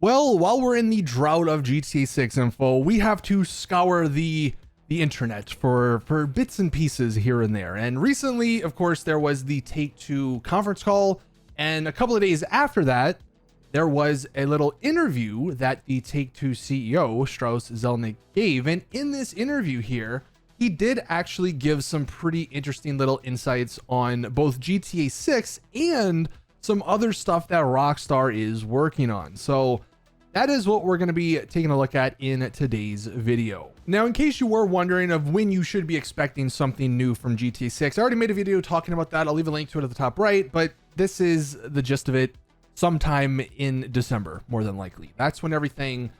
Well, while we're in the drought of GTA 6 info, we have to scour the internet for bits and pieces here and there. And recently, of course, there was the Take-Two conference call, and a couple of days after that, there was a little interview that the Take-Two CEO, Strauss Zelnick, gave. And in this interview here, he did actually give some pretty interesting little insights on both GTA 6 and some other stuff that Rockstar is working on. So that is what we're going to be taking a look at in today's video. Now, in case you were wondering of when you should be expecting something new from GTA 6, I already made a video talking about that. I'll leave a link to it at the top right, but this is the gist of it. Sometime in December, more than likely. That's when everything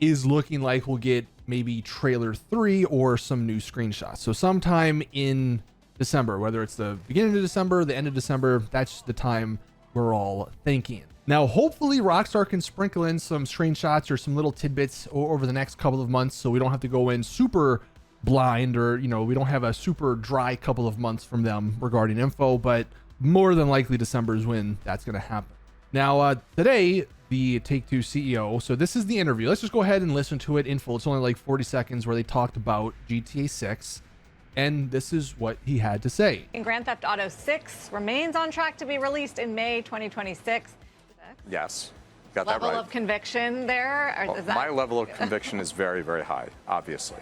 is looking like we'll get maybe trailer 3 or some new screenshots. So sometime in December, whether it's the beginning of December, the end of December, that's the time we're all thinking. Now, hopefully Rockstar can sprinkle in some screenshots or some little tidbits over the next couple of months, so we don't have to go in super blind, or, you know, we don't have a super dry couple of months from them regarding info, but more than likely December is when that's going to happen. Now, today, the Take-Two CEO, so this is the interview. Let's just go ahead and listen to it in full. It's only like 40 seconds where they talked about GTA 6, and this is what he had to say. Grand Theft Auto 6 remains on track to be released in May 2026. Yes, got that right. Level of conviction there? Or is that... My level of conviction is very, very high, obviously.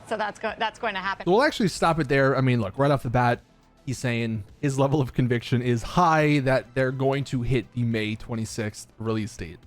So that's going to happen. So we'll actually stop it there. I mean, look, right off the bat, he's saying his level of conviction is high that they're going to hit the May 26th release date.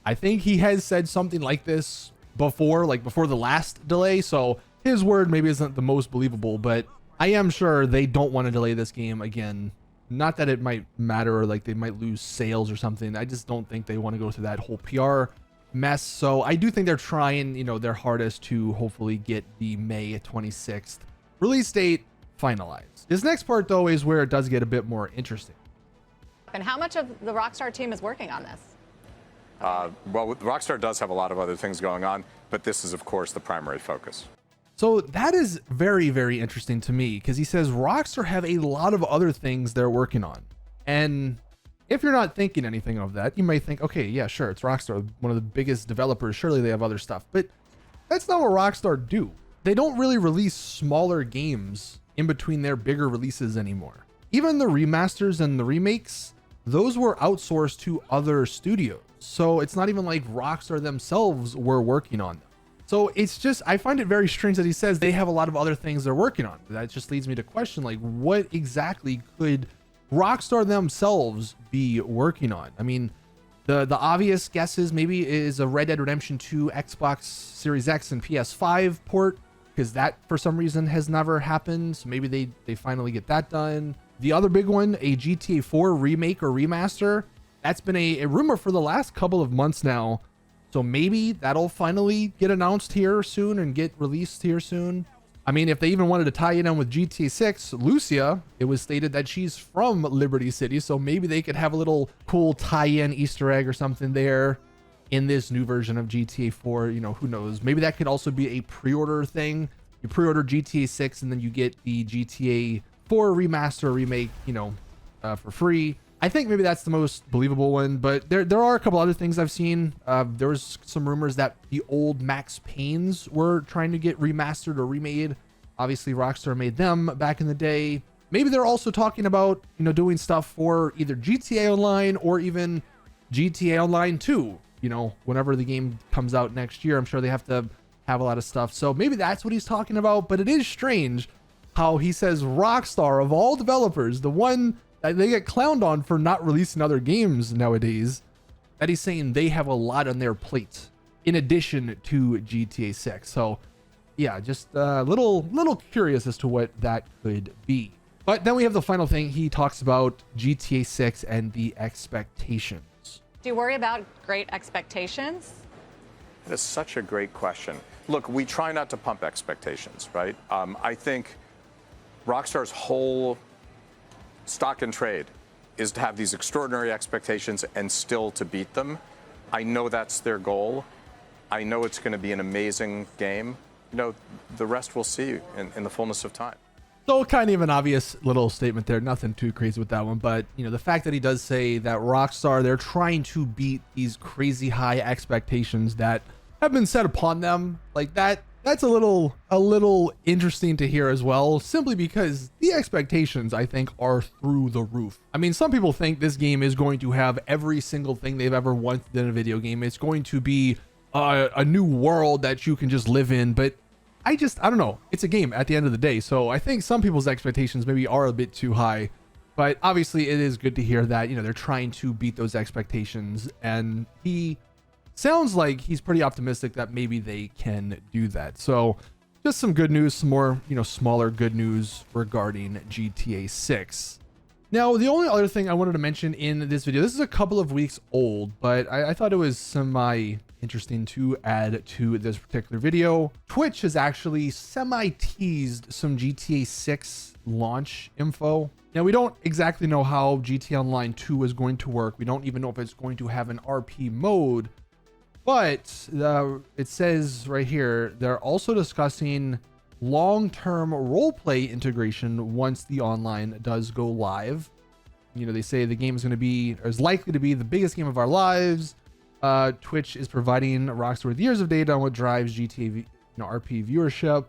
I think he has said something like this before, like before the last delay. So his word maybe isn't the most believable, but I am sure they don't want to delay this game again. Not that it might matter or like they might lose sales or something. I just don't think they want to go through that whole PR mess. So I do think they're trying, you know, their hardest to hopefully get the May 26th release date finalized. This next part, though, is where it does get a bit more interesting. And how much of the Rockstar team is working on this? Well, Rockstar does have a lot of other things going on, but this is, of course, the primary focus. So that is very, very interesting to me, because he says Rockstar have a lot of other things they're working on. And if you're not thinking anything of that, you might think, okay, yeah, sure, it's Rockstar, one of the biggest developers. Surely they have other stuff. But that's not what Rockstar do. They don't really release smaller games in between their bigger releases anymore. Even the remasters and the remakes, those were outsourced to other studios. So it's not even like Rockstar themselves were working on them. So it's just, I find it very strange that he says they have a lot of other things they're working on. That just leads me to question, like, what exactly could Rockstar themselves be working on? I mean, the obvious guesses maybe is a Red Dead Redemption 2 Xbox Series X and PS5 port, because that for some reason has never happened. So maybe they finally get that done. The other big one, a GTA 4 remake or remaster. That's been a rumor for the last couple of months now. So maybe that'll finally get announced here soon and get released here soon. I mean, if they even wanted to tie it in with GTA 6, Lucia, it was stated that she's from Liberty City. So maybe they could have a little cool tie-in Easter egg or something there in this new version of GTA 4. You know, who knows? Maybe that could also be a pre-order thing. You pre-order GTA 6 and then you get the GTA 4 remaster remake, you know, for free. I think maybe that's the most believable one, but there are a couple other things I've seen. There was some rumors that the old Max Paynes were trying to get remastered or remade. Obviously, Rockstar made them back in the day. Maybe they're also talking about, you know, doing stuff for either GTA Online or even GTA Online 2. You know, whenever the game comes out next year, I'm sure they have to have a lot of stuff. So maybe that's what he's talking about. But it is strange how he says Rockstar, of all developers, the one that they get clowned on for not releasing other games nowadays, that he's saying they have a lot on their plate in addition to GTA 6. So yeah, just a little curious as to what that could be. But then we have the final thing. He talks about GTA 6 and the expectations. Do you worry about great expectations? That is such a great question. Look, we try not to pump expectations, right? I think Rockstar's whole stock and trade is to have these extraordinary expectations and still to beat them. I know that's their goal. I know it's going to be an amazing game. You know, the rest we'll see in the fullness of time. So kind of an obvious little statement there, nothing too crazy with that one, but you know, the fact that he does say that Rockstar, they're trying to beat these crazy high expectations that have been set upon them, like that's a little interesting to hear as well, simply because the expectations, I think, are through the roof. I mean, some people think this game is going to have every single thing they've ever wanted in a video game. It's going to be a new world that you can just live in, but I don't know. It's a game at the end of the day. So I think some people's expectations maybe are a bit too high, but obviously it is good to hear that, you know, they're trying to beat those expectations, and he sounds like he's pretty optimistic that maybe they can do that. So just some good news, some more, you know, smaller good news regarding GTA 6. Now, the only other thing I wanted to mention in this video, this is a couple of weeks old, but I thought it was semi interesting to add to this particular video. Twitch has actually semi-teased some GTA 6 launch info. Now, we don't exactly know how GTA Online 2 is going to work. We don't even know if it's going to have an RP mode, but it says right here, they're also discussing long-term roleplay integration once the online does go live. You know, they say the game is going to be, or is likely to be, the biggest game of our lives. Twitch is providing Rockstar with years of data on what drives GTA RP viewership.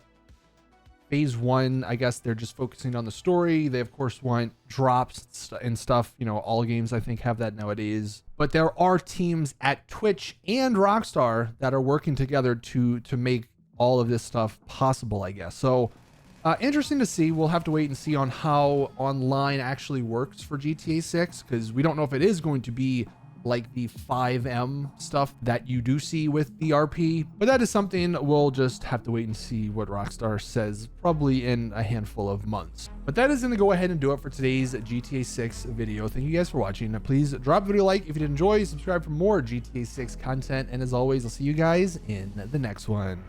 Phase 1, I guess they're just focusing on the story. They of course want drops and stuff. You know, all games I think have that nowadays. But there are teams at Twitch and Rockstar that are working together to make all of this stuff possible, I guess. So interesting to see. We'll have to wait and see on how online actually works for GTA 6, because we don't know if it is going to be like the 5M stuff that you do see with the RP, but that is something we'll just have to wait and see what Rockstar says, probably in a handful of months. But that is going to go ahead and do it for today's GTA 6 video. Thank you guys for watching. Please drop a video like if you did enjoy, subscribe for more GTA 6 content, and as always, I'll see you guys in the next one.